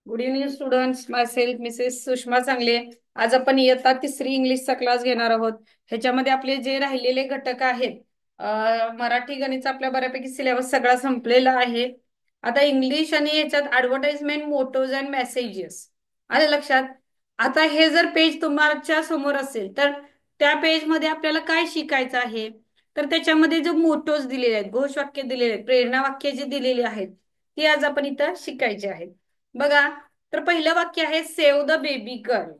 Good evening students, माय self Mrs Sushma चांगले. आज आपण इयत्ता तिसरी इंग्लिशचा क्लास घेणार आहोत. ह्याच्यामध्ये आपले जे राहिलेले घटक आहेत, मराठी गणित आपल्या बऱ्यापैकी सिलेबस सगळा संपलेला आहे. आता इंग्लिश आणि याच्यात ऍडव्हर्टाइजमेंट, मोटोज अँड मेसेजेस आले लक्षात. आता हे जर पेज तुमच्या समोर असेल तर त्या पेज मध्ये आपल्याला काय शिकायचं आहे, तर त्याच्यामध्ये जो मोटोज दिलेले आहेत, घोषवाक्य दिलेले आहेत, प्रेरणा वाक्य जे दिलेली आहेत ती आज आपण इथं शिकायची आहेत. बघा, तर पहिलं वाक्य आहे सेव्ह द बेबी गर्ल.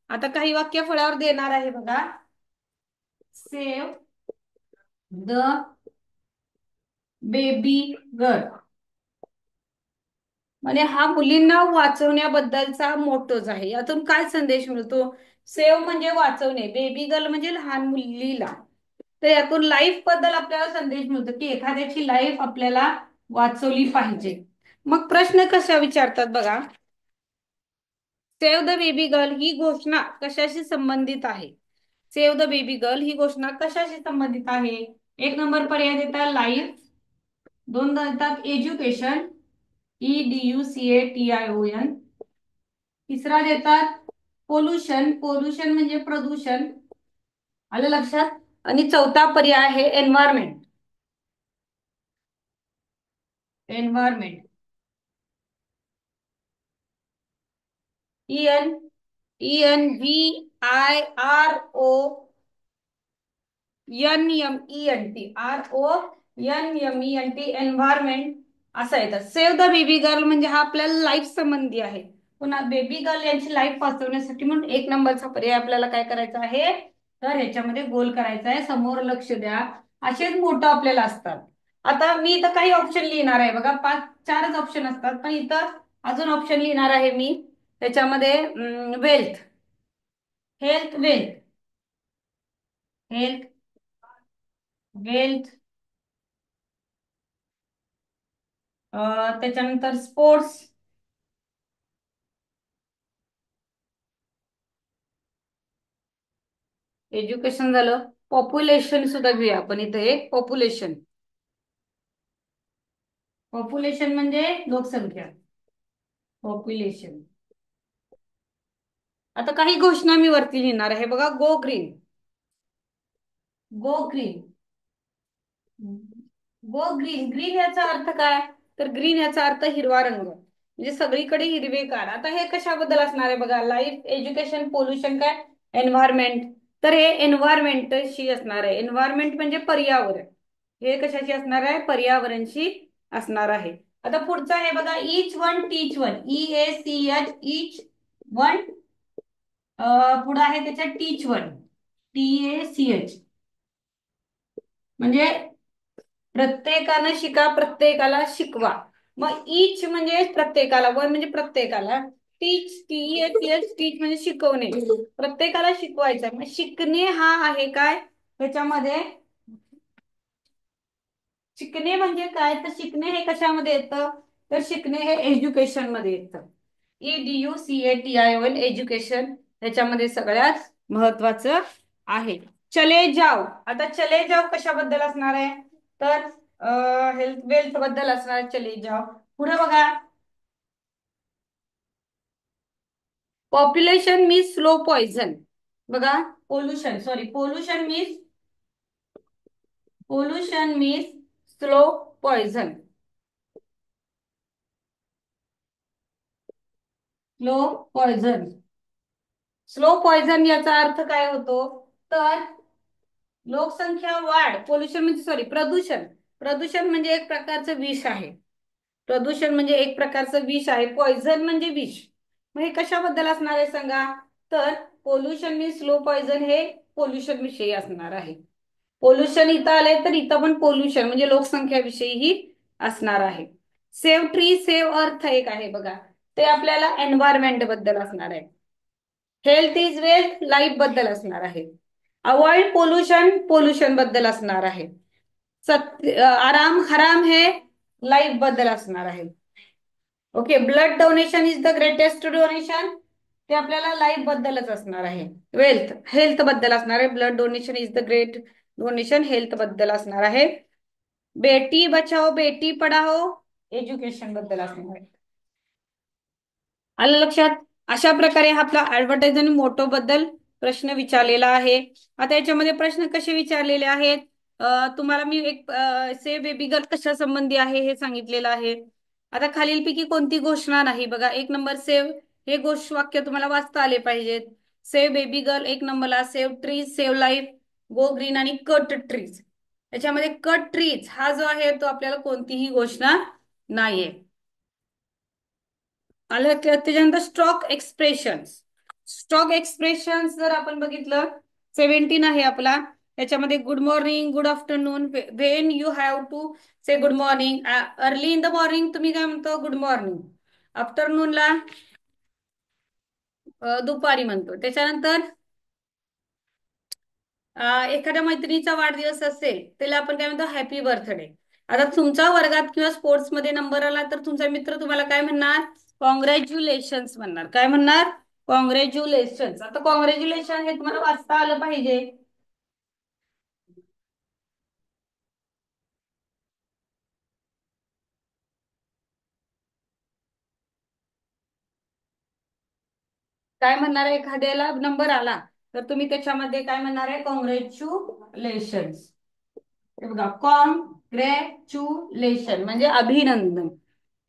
आता काही वाक्य फळ्यावर देणार आहे बघा. सेव्ह द बेबी गर्ल म्हणजे हा मुलींना वाचवण्याबद्दलचा मोटोज आहे. यातून काय संदेश मिळतो? सेव्ह म्हणजे वाचवणे, बेबी गर्ल म्हणजे लहान मुलीला. तर यातून लाईफ बद्दल आपल्याला संदेश मिळतो की एखाद्याची लाईफ आपल्याला वाचवली पाहिजे. मग प्रश्न कशा विचारतात बघा. सेव्ह द बेबी गर्ल ही घोषणा कशाशी संबंधित आहे? सेव्ह द बेबी गर्ल ही घोषणा कशाशी संबंधित आहे? एक नंबर पर्याय देतात लाईफ, दोन देतात एज्युकेशन, EDUCATION, तिसरा देतात पोल्युशन, पोल्युशन म्हणजे प्रदूषण, आलं लक्षात. आणि चौथा पर्याय आहे एन्व्हायरमेंट, एन्व्हायरमेंट, ENVIRONMENT, एन्व्हायरमेंट असं येतं. सेव्ह द बेबी गर्ल म्हणजे हा आपल्याला लाईफ संबंधी आहे. पुन्हा बेबी गर्ल यांची लाईफ वाचवण्यासाठी म्हणून एक नंबरचा पर्याय आपल्याला काय करायचा आहे, तर ह्याच्यामध्ये गोल करायचा आहे. समोर लक्ष द्या, असेच मोठं आपल्याला असतात. आता मी इथं काही ऑप्शन लिहिणार आहे बघा, चारच ऑप्शन असतात, पण इथं अजून ऑप्शन लिहिणार आहे मी. त्याच्यामध्ये wealth, health, wealth, health, wealth, त्याच्यानंतर स्पोर्ट्स, एज्युकेशन झालं. पॉप्युलेशन सुद्धा घेऊया आपण इथे. एक पॉप्युलेशन, पॉप्युलेशन म्हणजे लोकसंख्या, पॉप्युलेशन. आता काही घोषणा मी वरती लिहिणार आहे बघा. Go green, go green, go green. Green याचा अर्थ काय, तर ग्रीन याचा अर्थ हिरवा रंग, म्हणजे सगळीकडे हिरवेगार. आता हे कशाबद्दल असणार आहे बघा, लाईफ, एज्युकेशन, पोल्युशन, काय एन्व्हायरमेंट. तर हे एन्व्हायरमेंटशी असणार आहे. एन्व्हायरमेंट म्हणजे पर्यावरण. हे कशाशी असणार आहे, पर्यावरणशी असणार आहे. आता पुढचं आहे बघा, इच वन टीच वन, EACH, इच वन. पुढे आहे त्याच्यात टीच वन, TACH, म्हणजे प्रत्येकानं शिका, प्रत्येकाला शिकवा. मग इच म्हणजे प्रत्येकाला, वन म्हणजे प्रत्येकाला, टीच, TEACH, टीच म्हणजे शिकवणे, प्रत्येकाला शिकवायचं. मग शिकणे हा आहे काय ह्याच्यामध्ये, शिकणे म्हणजे काय, तर शिकणे हे कशामध्ये येतं, तर शिकणे हे एज्युकेशन मध्ये येतं. EDUCATION, एज्युकेशन ह्याच्यामध्ये सगळ्यात महत्वाचं आहे. चले जाव. आता चले जाव कशाबद्दल असणार आहे, तर हेल्थ, वेल्थ बद्दल असणार आहे चले जाव. पुढे बघा, पॉप्युलेशन मीन्स स्लो पॉइझन. बघा, pollution, sorry, pollution means slow poison, slow poison. Slow poison याचा अर्थ काय होतो, तर लोकसंख्या वाढ. पोल्युशन म्हणजे, सॉरी, प्रदूषण. प्रदूषण म्हणजे एक प्रकारचं विष आहे. प्रदूषण म्हणजे एक प्रकारचं विष आहे. पॉइझन म्हणजे विष. मग हे कशाबद्दल असणार आहे सांगा, तर पोल्युशन मी स्लो पॉइझन हे पोल्युशन विषयी असणार आहे. पोल्युशन इथं आलंय तर इथं पण पोल्युशन म्हणजे लोकसंख्या विषयी असणार आहे. सेव्ह ट्री, सेव्ह अर्थ एक आहे बघा, ते आपल्याला एन्व्हायरमेंट बद्दल असणार आहे. हेल्थ इज वेल्थ, लाईफ बद्दल असणार आहे. अवॉइड पोल्युशन, पोल्युशन बद्दल असणार आहे. आराम हराम हे लाईफ बद्दल असणार आहे. Okay, blood donation is the greatest donation, ते आपल्याला लाईफ बद्दलच असणार आहे. वेल्थ, हेल्थ बद्दल असणार आहे. Blood donation is the great donation, health बद्दल असणार आहे. बेटी बचाओ बेटी पढाओ एज्युकेशन बद्दल असणार आहे. आलं लक्षात? अशा प्रकारे हा आपला ऍडव्हर्टाइज आणि मोटो बद्दल प्रश्न विचारलेला आहे. आता याच्यामध्ये प्रश्न कसे विचारलेले आहेत? तुम्हाला मी एक से बेबी गर्ल कशा संबंधी आहे हे सांगितलेलं आहे. आता खालीलपैकी कोणती घोषणा नाही बघा. एक नंबर सेव्ह, हे घोष वाक्य तुम्हाला वाचता आले पाहिजेत. सेव्ह बेबी गर्ल एक नंबरला, save trees, save life, go green आणि कट ट्रीज. याच्यामध्ये कट ट्रीज हा जो आहे तो आपल्याला कोणतीही घोषणा नाहीये. आलं त्याच्यानंतर स्टॉक एक्सप्रेशन्स. स्टॉक एक्सप्रेशन्स जर आपण बघितलं 17 आहे आपला. त्याच्यामध्ये good morning, good afternoon, when you have to say good morning. Early in the morning तुम्ही काय म्हणतो? Good morning. आफ्टरनूनला दुपारी म्हणतो. त्याच्यानंतर एखाद्या मैत्रिणीचा वाढदिवस असेल त्याला आपण काय म्हणतो? Happy birthday. आता तुमच्या वर्गात किंवा स्पोर्ट्स मध्ये नंबर आला तर तुमचा मित्र तुम्हाला काय म्हणणार? कॉंग्रॅच्युलेशन्स म्हणणार. काय म्हणणार? कॉंग्रॅच्युलेशन्स. आता कॉंग्रॅच्युलेशन हे तुम्हाला वाचता आलं पाहिजे. काय म्हणणार आहे? एखाद्याला नंबर आला तर तुम्ही त्याच्यामध्ये काय म्हणणार आहे? कॉंग्रॅच्युलेशन्स. हे बघा, कॉंग्रॅच्युलेशन म्हणजे अभिनंदन.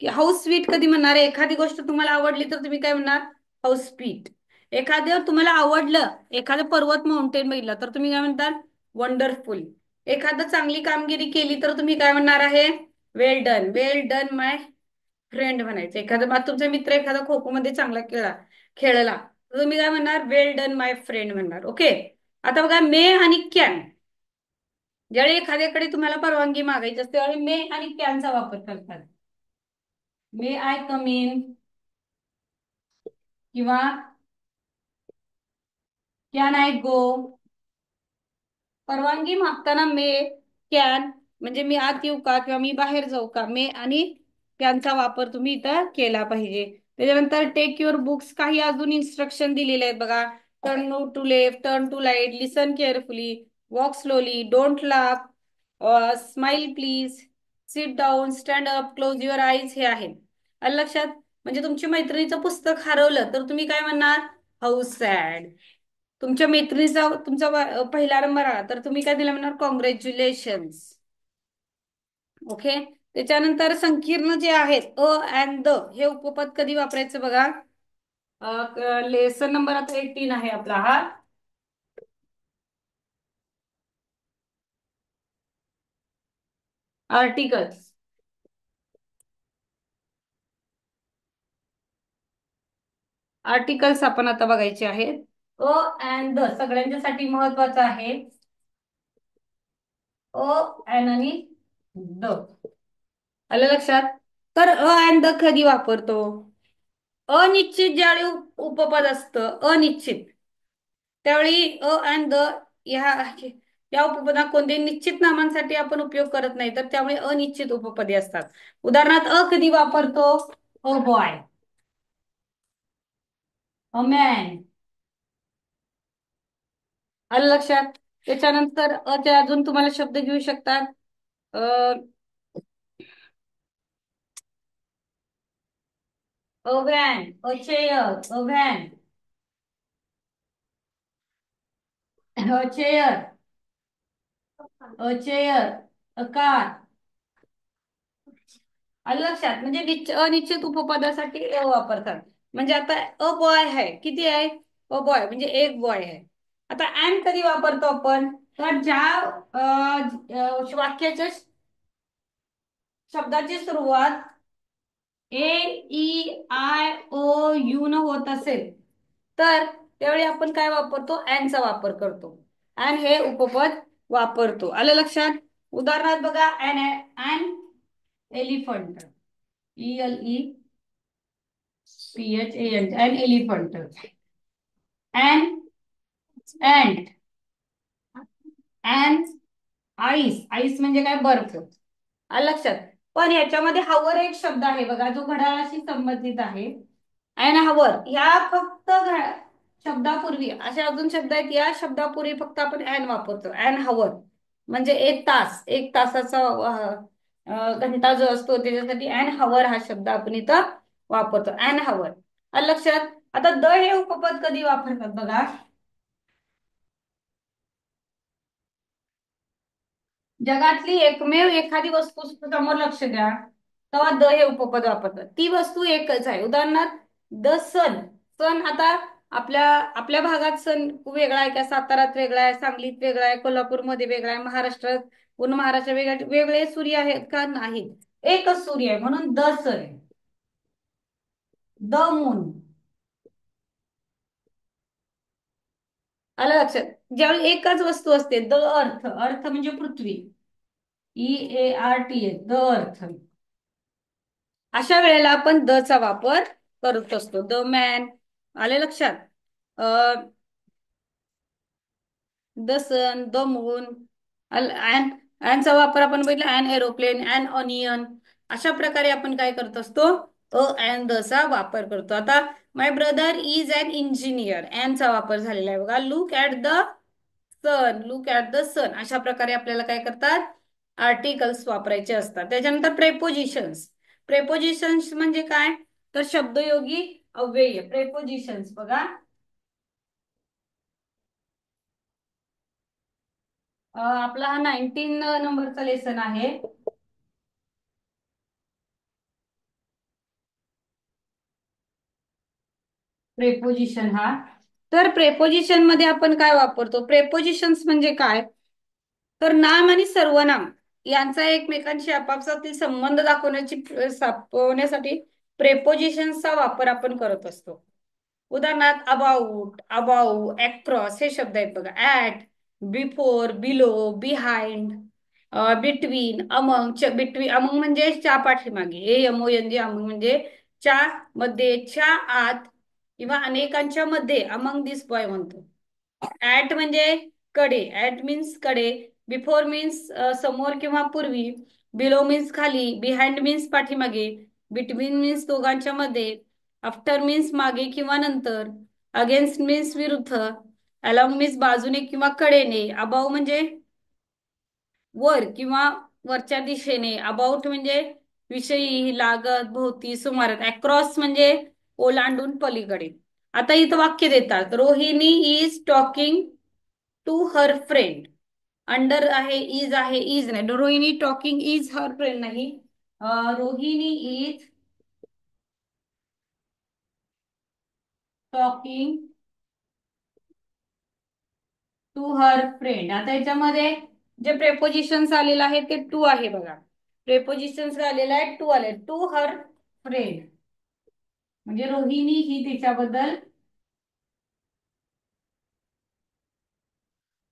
की हाऊस स्वीट कधी म्हणणार आहे? एखादी गोष्ट तुम्हाला आवडली तर तुम्ही काय म्हणणार? House sweet. एखादं तुम्हाला आवडलं, एखादं पर्वत माउंटेन बघितलं तर तुम्ही काय म्हणतात? वंडरफुल. एखादं चांगली कामगिरी केली तर तुम्ही काय म्हणणार आहे? वेल डन. वेल डन माय फ्रेंड म्हणायचं. एखादं तुमचा मित्र एखादा खो खो मध्ये चांगला खेळला तर तुम्ही काय म्हणणार? वेल डन माय फ्रेंड म्हणणार. ओके. आता बघा, मे आणि कॅन. ज्यावेळी एखाद्याकडे तुम्हाला परवानगी मागायची असते त्यावेळी मे आणि कॅनचा वापर करतात. मे आय कम इन किंवा कॅन आय गो. परवानगी मागताना मे, कॅन म्हणजे मी आत येऊ का किंवा मी बाहेर जाऊ का, मे आणि कॅनचा वापर तुम्ही इथं केला पाहिजे. त्याच्यानंतर टेक युअर बुक्स. काही अजून इन्स्ट्रक्शन दिलेले आहेत बघा. Turn to left, turn to right, listen carefully, walk slowly, don't laugh, smile please, sit down, stand up, close your eyes हे आहे. आलं लक्षात? म्हणजे तुमची मैत्रिणीचं पुस्तक हरवलं तर तुम्ही काय म्हणणार? How sad. तुमच्या मैत्रिणीचा तुमचा पहिला नंबर आला तर तुम्ही काय दिला म्हणणार? कॉंग्रॅच्युलेशन्स. ओके. त्याच्यानंतर संकीर्ण जे आहेत अ अँड द हे उपपद कधी वापरायचं बघा. लेसन नंबर आता 18 आहे आपला हा. आर्टिकल्स. आर्टिकल्स आपण आता बघायचे आहेत. अ अँड द सगळ्यांच्यासाठी महत्वाचं आहे. अ अँड आणि द. आलं लक्षात? तर अ अँड द कधी वापरतो? अनिश्चित ज्यावेळी उपपद असतं अनिश्चित त्यावेळी अ अँड द ह्या या उपपदा कोणत्याही निश्चित नामांसाठी आपण उपयोग करत नाही तर त्यामुळे अनिश्चित उपपदे असतात. उदाहरणार्थ अ कधी वापरतो? A boy, a man. आलं लक्षात? त्याच्यानंतर अचे अजून तुम्हाला शब्द घेऊ शकतात. A a van, a chair, a van, a chair, a chair, a car. आलं लक्षात? म्हणजे अनिश्चित उपपदासाठी अ वापरतात. म्हणजे आता अ बॉय आहे, किती आहे? अ बॉय म्हणजे एक बॉय आहे. आता अँड कधी वापरतो आपण? तर ज्या वाक्याच्या शब्दाची सुरुवात ए ई आय ओ यू न होत असेल तर त्यावेळी आपण काय वापरतो? अँडचा वापर करतो. अँड हे उपपद वापरतो. आलं लक्षात? उदाहरणार्थ बघा, and elephant, ELEPHANT, and elephant. And and and ice. Ice म्हणजे काय? बर्फ. आलं लक्षात? पण ह्याच्यामध्ये हवर एक शब्द आहे बघा जो घड्याळाशी संबंधित आहे. अँड हवर या फक्त शब्दापूर्वी असे अजून शब्द आहेत, या शब्दापूर्वी फक्त आपण अँड वापरतो. अँड हवर. म्हणजे एक तासाचा घंटा जो असतो त्याच्यासाठी अँड हवर हा शब्द आपण इथं वापरतो. अँड हवर. आलं लक्षात? आता द हे उपपद कधी वापरतात बघा. जगातली एकमेव एखादी वस्तू समोर लक्ष द्या, तेव्हा द हे उपपद वापरतात. ती वस्तू एकच आहे. उदाहरणार्थ द सन. सण आता आपल्या आपल्या भागात सण वेगळा आहे का? सातारात वेगळा आहे, सांगलीत वेगळा आहे, कोल्हापूरमध्ये वेगळा आहे, महाराष्ट्रात पूर्ण महाराष्ट्र वेगळ्या वेगळे सूर्य आहेत का? नाहीत. एकच सूर्य आहे म्हणून द सन. The moon. आलं लक्षात? ज्यावेळी एकच वस्तू असते द अर्थ. अर्थ म्हणजे पृथ्वी. EART the earth. अशा वेळेला आपण द चा वापर करत असतो. The man. आले लक्षात? The sun, the moon. And चा वापर आपण बघितला. And aeroplane, and onion. अशा प्रकारे आपण काय करत असतो? अँड द चा वापर करतो. आता my brother is an engineer. And चा वापर झालेला आहे बघा. Look at the sun. Look at the sun. अशा प्रकारे आपल्याला काय करतात? आर्टिकल्स वापरायचे असतात. त्याच्यानंतर प्रेपोजिशन्स. प्रेपोजिशन्स म्हणजे काय? तर शब्दयोगी अव्यय. प्रेपोजिशन्स बघा. आपला हा 19 नंबरचा लेसन आहे. प्रेपोजिशन हा. तर प्रेपोजिशन मध्ये आपण काय वापरतो? प्रेपोजिशन्स म्हणजे काय? तर नाम आणि सर्वनाम यांचा एकमेकांशी आपापसातील संबंध दाखवण्यासाठी प्रेपोजिशन्सचा वापर आपण करत असतो. उदाहरणार्थ अबाउट, अबाउ, अक्रॉस हे शब्द आहेत बघा. At, before, below, behind, between, among. Between among म्हणजे च्या पाठीमागे. AMONG अमंग म्हणजे च्या मध्ये, च्या आत किंवा अनेकांच्या मध्ये अमंग दिस बॉय म्हणतो. ऍट म्हणजे कडे. ऍट मीन्स कडे. बिफोर मीन्स समोर किंवा पूर्वी. बिलो मीन्स खाली. बिहाइंड मीन्स पाठीमागे. बिटवीन मीन्स दोघांच्या मध्ये. आफ्टर मीन्स मागे किंवा नंतर. अगेन्स्ट मीन्स विरुद्ध. अलॉंग मीन्स बाजूने किंवा कडेने. अबाव म्हणजे वर किंवा वरच्या दिशेने. अबाउट म्हणजे विषयी, लागत, भोवती, सुमारात. अक्रॉस म्हणजे ओलांडून, पलीकडे. आता इथं वाक्य देतात. Rohini is talking to her friend. Under आहे, इज नाही. Rohini talking is her friend नाही. Rohini is talking to her friend. आता याच्यामध्ये जे प्रेपोजिशन्स आलेलं आहे ते टू आहे बघा. प्रेपोजिशन्स आलेलं आहे टू आले. टू हर फ्रेंड म्हणजे रोहिणी ही तिच्याबद्दल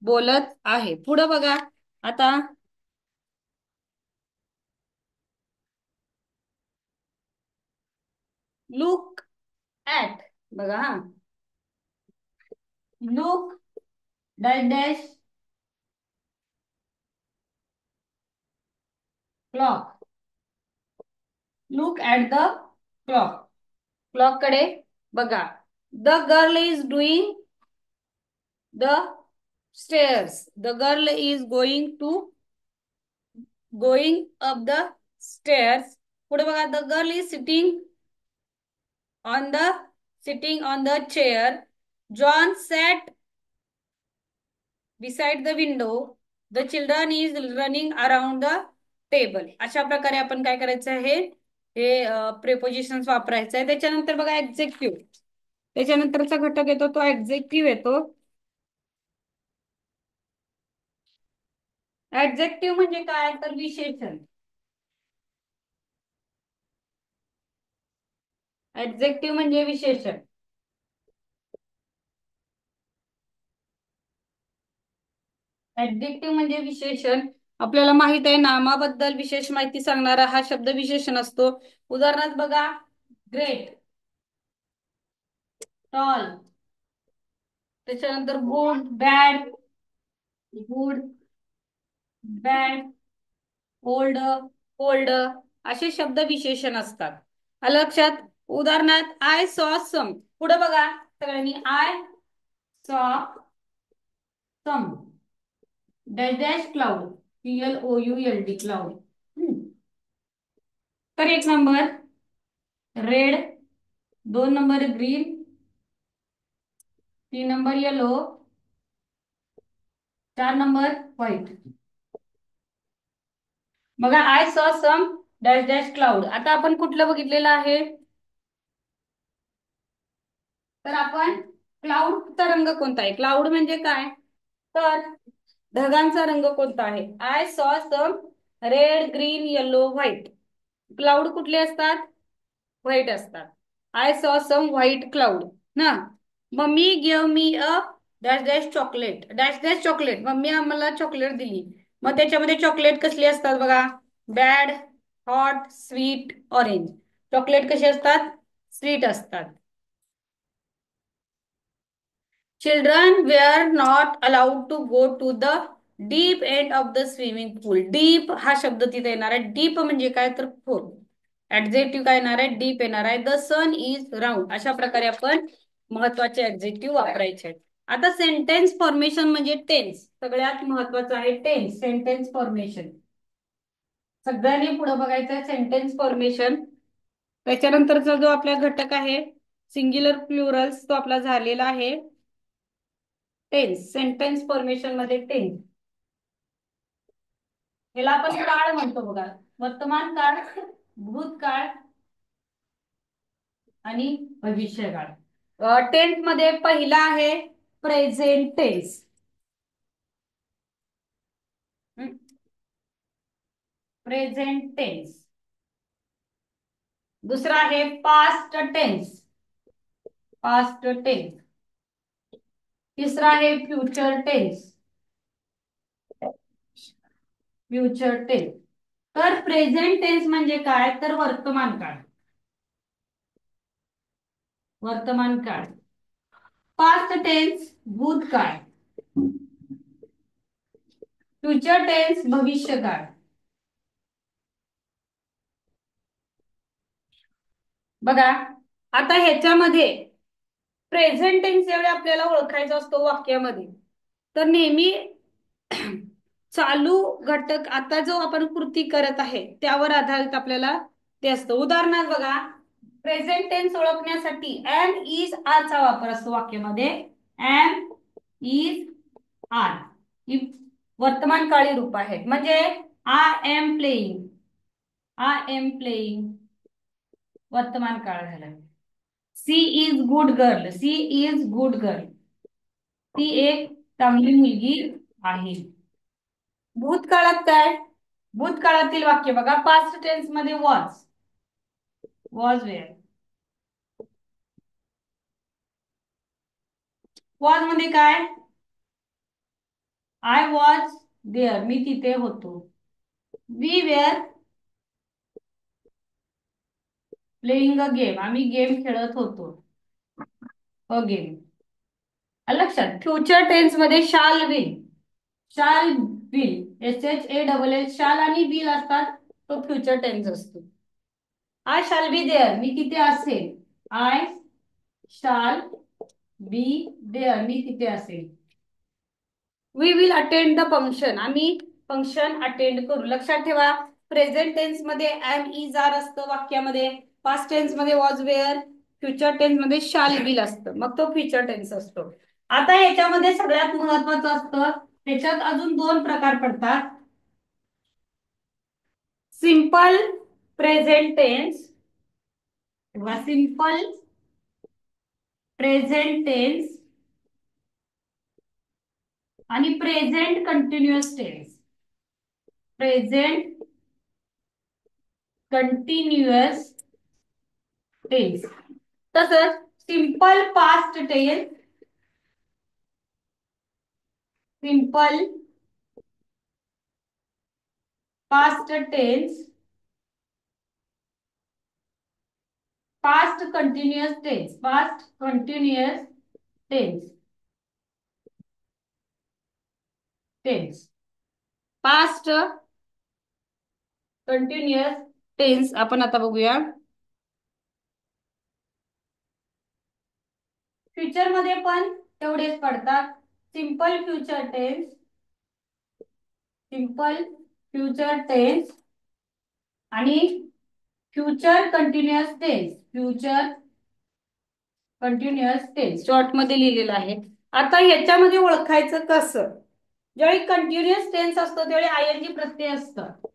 बोलत आहे. पुढं बघा. आता लुक ऍट बघा हा. Look dash dash clock. Look at the clock. Clock कडे बघा. The girl is doing the stairs. The girl is going up the stairs. पुढे बघा. The girl is on the sitting on the chair. John sat beside the window. The children is running around the table. अशा प्रकारे आपण काय करायचं आहे? हे prepositions वापरायचं आहे. त्याच्यानंतर बघा ऍडजेक्टिव्ह. त्याच्यानंतरचा घटक येतो तो ऍडजेक्टिव्ह येतो. ऍडजेक्टिव्ह म्हणजे काय? तर विशेषण. ऍडजेक्टिव्ह म्हणजे विशेषण. ऍडजेक्टिव्ह म्हणजे विशेषण. आपल्याला माहित आहे नामाबद्दल विशेष माहिती सांगणारा हा शब्द विशेषण असतो. उदाहरणार्थ बघा. Great, tall. त्याच्यानंतर गुड, बॅड, ओल्ड, कोल्ड असे शब्द विशेषण असतात. आलं लक्षात? उदाहरणार्थ आय सॉ सम. पुढे बघा सगळ्यांनी. I saw some. Dash dash cloud, CLOULD cloud. तर एक नंबर रेड, दोन नंबर ग्रीन, तीन नंबर येलो, चार नंबर व्हाईट. बघा I saw some dash dash cloud. आता आपण कुठलं बघितलेलं आहे? तर आपण क्लाउडचा रंग कोणता आहे? क्लाउड म्हणजे काय? तर ढगांचा रंग कोणता आहे? I saw some red, green, yellow, white. Cloud कुठले असतात? व्हाईट असतात. I saw some white cloud ना. Mummy give me a dash dash chocolate, dash dash chocolate. Mummy आम्हाला चॉकलेट दिली. मग त्याच्यामध्ये चॉकलेट कसली असतात बघा? Bad, hot, sweet, orange. Chocolate कशी असतात? स्वीट असतात. Children were not allowed to go to the deep end of the swimming pool. Deep हा शब्द तिथे येणार आहे. डीप म्हणजे काय? तर खोल. ऍडजेक्टिव्ह काय येणार आहे? डीप येणार आहे. The sun is round. अशा प्रकारे आपण महत्वाचे ऍडजेक्टिव्ह वापरायचे आहेत. आता सेंटेन्स फॉर्मेशन म्हणजे टेन्स. सगळ्यात महत्वाचं आहे टेन्स, सेंटेन्स फॉर्मेशन. सगळ्यांनी पुढे बघायचं सेंटेन्स फॉर्मेशन. त्याच्यानंतरचा जो आपला घटक आहे सिंग्युलर प्लुरल्स, तो आपला झालेला आहे टेन्स. सेंटेन्स फॉर्मेशन मध्ये टेन्स, याला आपण काळ म्हणतो बघा. वर्तमान काळ, भूतकाळ आणि भविष्यकाळ. टेन्स मध्ये पहिला आहे प्रेझेंट टेन्स. Present tense. दुसरा आहे पास्ट टेन्स. Past tense. तिसरा आहे फ्युचर टेन्स. Future tense. तर प्रेझेंट टेन्स म्हणजे काय? तर वर्तमान काळ. वर्तमान काळ. पास्ट टेन्स भूतकाळ. फ्युचर टेन्स भविष्यकाळ. बघा आता ह्याच्यामध्ये प्रेझेंट टेन्स एवढे आपल्याला ओळखायचा असतो वाक्यामध्ये. तर नेहमी चालू घटक, आता जो आपण कृती करत आहे त्यावर आधारित आपल्याला ते असतं. उदाहरणार्थ बघा, प्रेझेंट टेन्स ओळखण्यासाठी एम इज आर चा वापर असतो वाक्यामध्ये. एम इज आर ही वर्तमान काळी रूप आहे. म्हणजे I am playing, I am playing वर्तमान काळ झाला. She is good girl, she is good girl ती एक चांगली मुलगी आहे. भूतकाळात काय? भूतकाळातील वाक्य बघा, पास्ट टेन्स मध्ये वॉज वेअर. वॉज मध्ये काय? आय वॉज देअर, मी तिथे होतो. We were playing a game, आम्ही गेम खेळत होतो. A game. लक्षात. फ्युचर टेन्स मध्ये shall will, shall will SHALL शाल आणि विल असतात, तो फ्युचर टेन्स असतो. आय शाल बी देअर, मी तिथे असेल. आय शाल बी देअर, मी तिथे असेल. We will attend the function, आम्ही फंक्शन अटेंड करू. लक्षात ठेवा, प्रेझेंट टेन्स मध्ये एम इज आर असतं वाक्यामध्ये, पास्ट टेन्स मध्ये वॉज वेअर, फ्युचर टेन्स मध्ये शाल विल असतं, मग तो फ्युचर टेन्स असतो. आता ह्याच्यामध्ये सगळ्यात महत्वाचं असतं, त्याच्यात अजून दोन प्रकार पडतात. सिंपल प्रेझेंट टेन्स किंवा सिंपल प्रेझेंट टेन्स आणि present continuous tense. Present continuous tense. तसंच simple past tense, simple past tense, past continuous tense, past continuous tense, tense past continuous tense आपण आता बघूया. फ्युचर मध्ये पण तेवढेच पडतात. Simple future tense, simple future tense आणि future continuous tense. Future continuous tense short मध्ये लिहिलेलं आहे. आता ह्याच्यामध्ये ओळखायचं कसं? ज्यावेळी कंटिन्युअस टेन्स असतो त्यावेळी आयएनजी प्रत्यय असतात.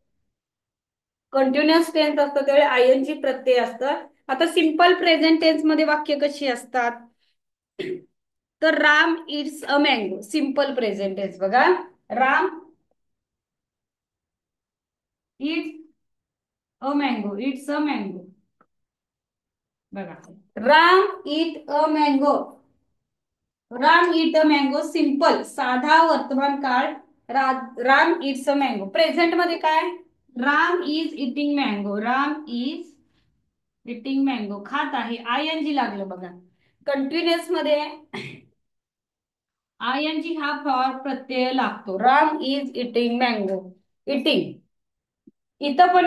कंटिन्युअस टेन्स असतं त्यावेळी आयएनजी प्रत्यय असतात. आता सिंपल प्रेझेंट टेन्स मध्ये वाक्य कशी असतात? तर Ram eats a mango. Simple present tense बघा. Ram eats a mango. Eats a mango. बघा, Ram eat a mango. Ram eat a mango simple साधा वर्तमान काळ. Ram eats a mango. Present मध्ये काय? Ram is eating mango. Ram is eating mango. खात आहे. आयएनजी लागलं बघा. कंटिन्युअस मध्ये आयएनजी हा फॉर प्रत्यय लागतो. Ram is eating mango. Eating. इथं पण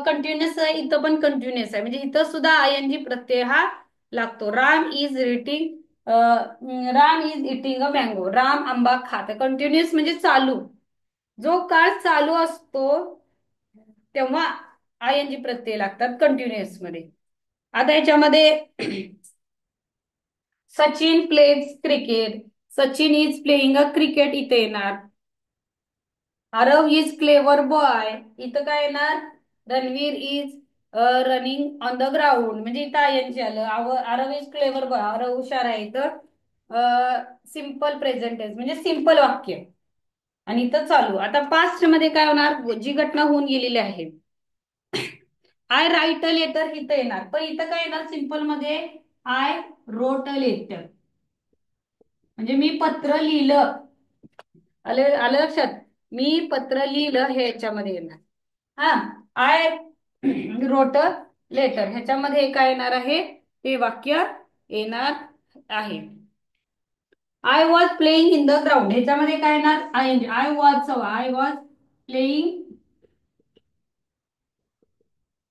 कंटिन्युअस आहे, इथं पण कंटिन्युअस आहे, म्हणजे इथं सुद्धा आयएनजी प्रत्यय हा लागतो. Ram is eating Ram is eating a mango. Ram आंबा खात. कंटिन्युअस म्हणजे चालू. जो काळ चालू असतो तेव्हा आयएनजी प्रत्यय लागतात कंटिन्युअस मध्ये. आता याच्यामध्ये Sachin pledge cricket. Sachin is playing a cricket इथे येणार. Aarav is clever boy. इथं काय येणार? Ranveer is running on the ground. म्हणजे इथं आयएनजी आलं. Aarav is clever boy. Aarav हुशार आहे. इथं सिंपल प्रेझेंट टेन्स म्हणजे सिंपल वाक्य. आणि इथं चालू. आता पास्ट मध्ये काय होणार? जी घटना होऊन गेलेली आहे. आय राईट अ लेटर इथं येणार. पण इथं काय येणार सिंपल मध्ये? I wrote a letter. म्हणजे मी पत्र लिहिलं. आलं आलं लक्षात? मी पत्र लिहिलं हे याच्यामध्ये येणार. हा, आय रोट अ लेटर ह्याच्यामध्ये काय येणार आहे? ते वाक्य येणार आहे. I was playing in the ground ह्याच्यामध्ये काय येणार? I was playing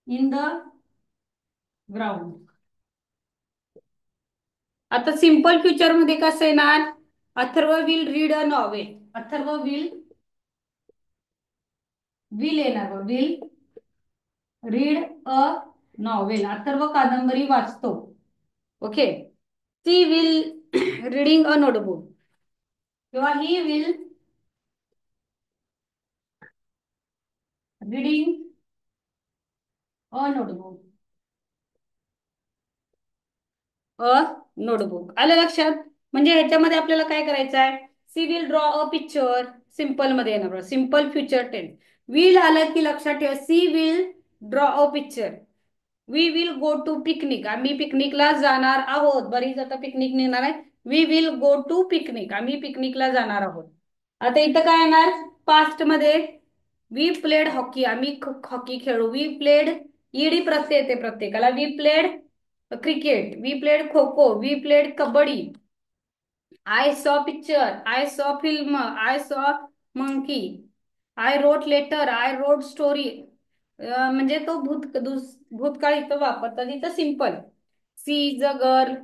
in the ground. आता सिंपल फ्युचर मध्ये कसं येणार? Atharva will read a novel. Atharva will येणार. Will read a novel. Atharva कादंबरी वाचतो. Okay. She will reading a notebook. किंवा he will reading a notebook. A notebook. आलं लक्षात? म्हणजे ह्याच्यामध्ये आपल्याला काय करायचं आहे? She will draw a picture. Simple मध्ये येणार. Simple future tense. विल आलं की लक्षात ठेवा. She will draw a picture. We will go to picnic. आम्ही पिकनिकला जाणार आहोत. बरीच आता पिकनिक निघणार आहे. We will go to picnic. आम्ही पिकनिकला जाणार आहोत. आता इथं काय येणार? पास्ट मध्ये वी प्लेड हॉकी. आम्ही हॉकी खेळू. वी प्लेड ईडी प्रत्यय येते प्रत्येकाला. We played cricket. We played kho kho. We played kabaddi. I saw picture. I saw film. I saw monkey. I wrote letter. I wrote story. म्हणजे तो भूतकाळ इथं वापरतात. इथं simple. She is a girl.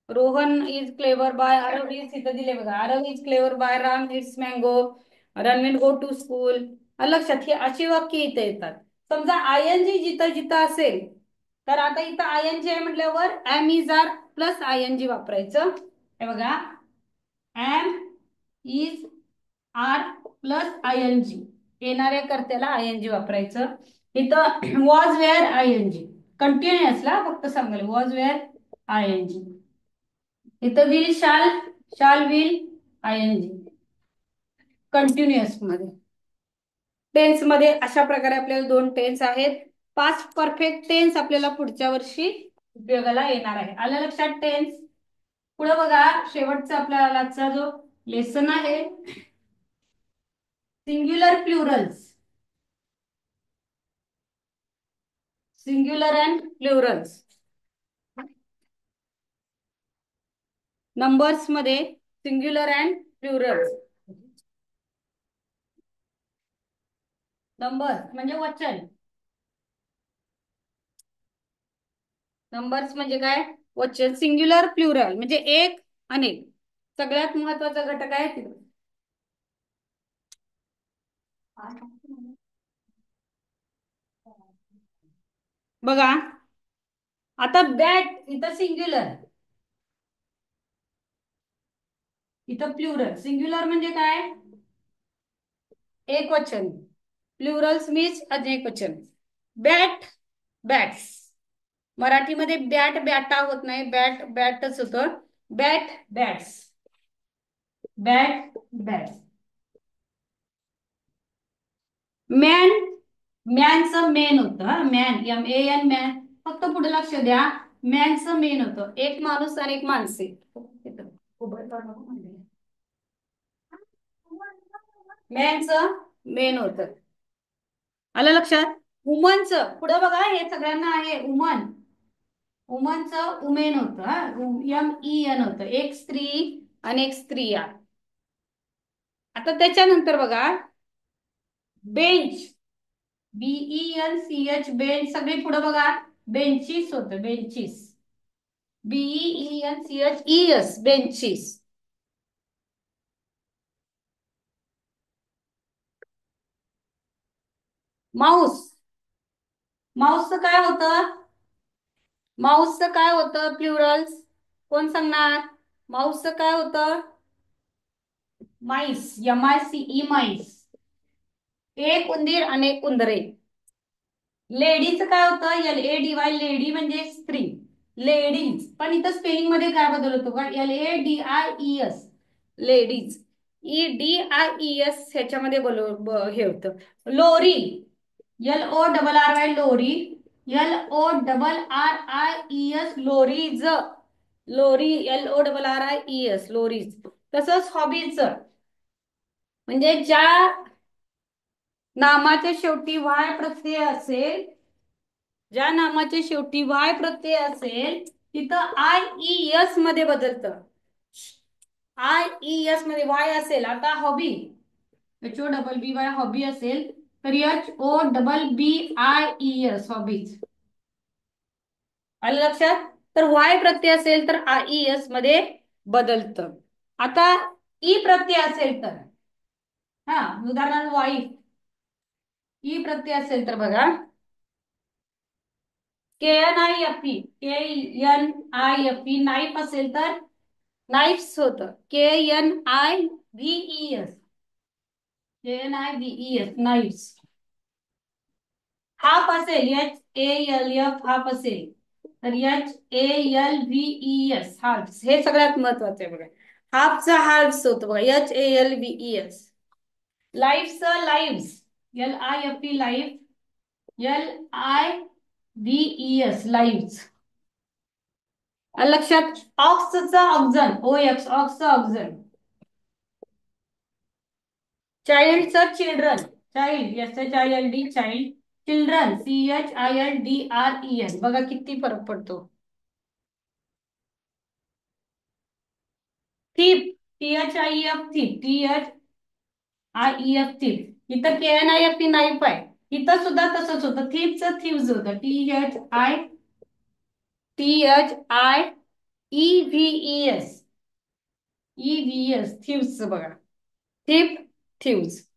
Rohan is clever boy. Aarav is इथं दिले बघा. Aarav is clever boy. Ram eats mango. Ranveer go to school. लक्षात ही अशी वाक्य इथे येतात. समजा आयएनजी जिथं जिथं असेल तर आता इथं आयएनजी आहे म्हटल्यावर am is are plus ING वापरायचं. हे बघा, am is are plus ING. येणाऱ्या कर्त्याला आयएनजी वापरायचं. इथं वॉज वेअर आयएनजी. कंटिन्युअसला फक्त सांगाल वॉज वेअर आयएनजी. इथं विल शाल. Shall will आयएनजी. कंटिन्युअस मध्ये. टेन्स मध्ये अशा प्रकारे आपल्याला दोन टेन्स आहेत. पास्ट परफेक्ट टेन्स आपल्याला पुढच्या वर्षी उपयोगाला येणार आहे. आलं लक्षात? टेन्स. पुढे बघा, शेवटचा आपला आजचा जो लेसन आहे singular Plurals. Singular and Plurals. Numbers मध्ये सिंग्युलर अँड प्लुरल्स. नंबर म्हणजे वचन. नंबर्स म्हणजे काय? वचन. सिंग्युलर प्लुरल म्हणजे एक अनेक. सगळ्यात महत्वाचा घटक आहे बघा आता बॅट इथं सिंग्युलर, इथं प्लुरल. सिंग्युलर म्हणजे काय? एक वचन. प्लुरल्स मीन्स अनेक वचन. Bat, bats. मराठीमध्ये बॅट बॅटा होत नाही, बॅट बॅटच होतं. Bat bats, bat bats. Man, मॅनचं मेन होतं. Man, MAN man. फक्त पुढे लक्ष द्या, मॅनचं मेन होतं. एक माणूस आणि एक माणसे. मॅनचं मेन होतं. आलं लक्षात? वुमनचं पुढे बघा, हे सगळ्यांना आहे वुमन. वुमनचं उमेन होतं. MEN होतं. एक स्त्री आणि एक स्त्रिया. आता त्याच्यानंतर बघा बेंच, BENCH बेंच. सगळे पुढे बघा बेंचीस होतं. Benches, BENCHES benches. माऊस, माऊसचं काय होतं? माऊसचं काय होतं प्लुरल्स? कोण सांगणार? माऊसचं काय होतं? MICE, MICE MICE. एक उंदीर आणि एक उंदरे. लेडीचं काय होतं? LADY, लेडी म्हणजे स्त्री. लेडीज. पण इथं स्पेलिंग मध्ये काय बदल होतो का? LADIES, ladies. EDIES ह्याच्यामध्ये हे होतं. लोरी, LORRY लोरी. LORRIES लोरीज. लोरी, LORRIES लोरीज. तसंच हॉबीज, म्हणजे ज्या नामाच्या शेवटी वाय प्रत्यय असेल, ज्या नामाच्या शेवटी वाय प्रत्यय असेल तिथं IES मध्ये बदलतं. IES मध्ये वाय असेल. आता हॉबी, HOBBY हॉबी असेल तर HOBBIES हॉबीज. आलं लक्षात? तर वाय प्रत्यय असेल तर IES मध्ये बदलतं. आता ई प्रत्यय असेल तर, हा उदाहरणार्थ वाईफ. ई प्रत्यय असेल तर बघा KNIFE, KNIFE. नाईफ असेल तर नाईफ्स होतं. KNIVES, KNIVES नाईफ्स. हाफ असेल HALF हाफ असेल तर HALVES हाल्फ्स. हे सगळ्यात महत्वाचं आहे बघा. हाफचा हाल्फ्स होतं बघा, HALVES. लाईफचं lives, LIFE life, LIVES lives. लक्षात? ऑक्सचा ऑक्झन, OX ऑक्सचं ऑक्झन. चाइल्डचं children, child SHILD child. Children CHILDREN. बघा किती फरक पडतो. Thief, THIF thief, THIEF thief. इथं KNIFE नाईफ आहे. इथं सुद्धा तसंच होतं. थीपचं थीव्स होतं. THIEVES, EVS thieves. बघा थीप, थीव्स.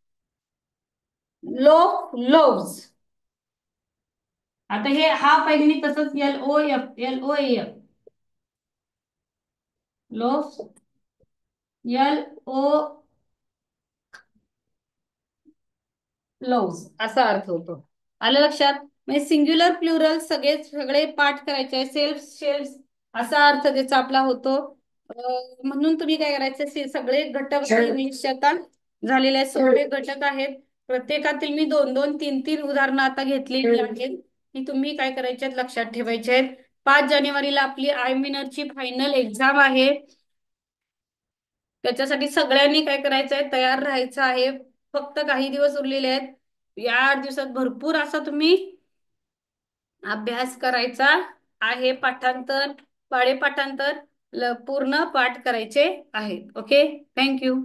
Loaf, loaves. आता हे हा पहिली तसंच LOF लोव्स, LO लव्स असा अर्थ होतो. आलं लक्षात? म्हणजे सिंग्युलर प्लुरल सगळे सगळे पाठ करायचे. सेल्फ, शेल्फ असा अर्थ त्याचा आपला होतो. म्हणून तुम्ही काय करायचं, सगळे घटक इंग्लिशचे आता झालेले आहेत. सगळे घटक आहेत. प्रत्येकातील मी 2-2, 3-3 उदाहरणं आता घेतलेली आहेत. ही तुम्ही काय करायचे लक्षात ठेवायचे आहेत. 5 जानेवारीला आपली IMINR फायनल एक्झाम आहे. त्याच्यासाठी सगळ्यांनी काय करायचंय, तयार राहायचं आहे. फक्त काही दिवस उरलेले आहेत. या 8 दिवसात भरपूर असा तुम्ही अभ्यास करायचा आहे. पाठांतर, पाढे पाठांतर पूर्ण पाठ करायचे आहे. Okay, thank you.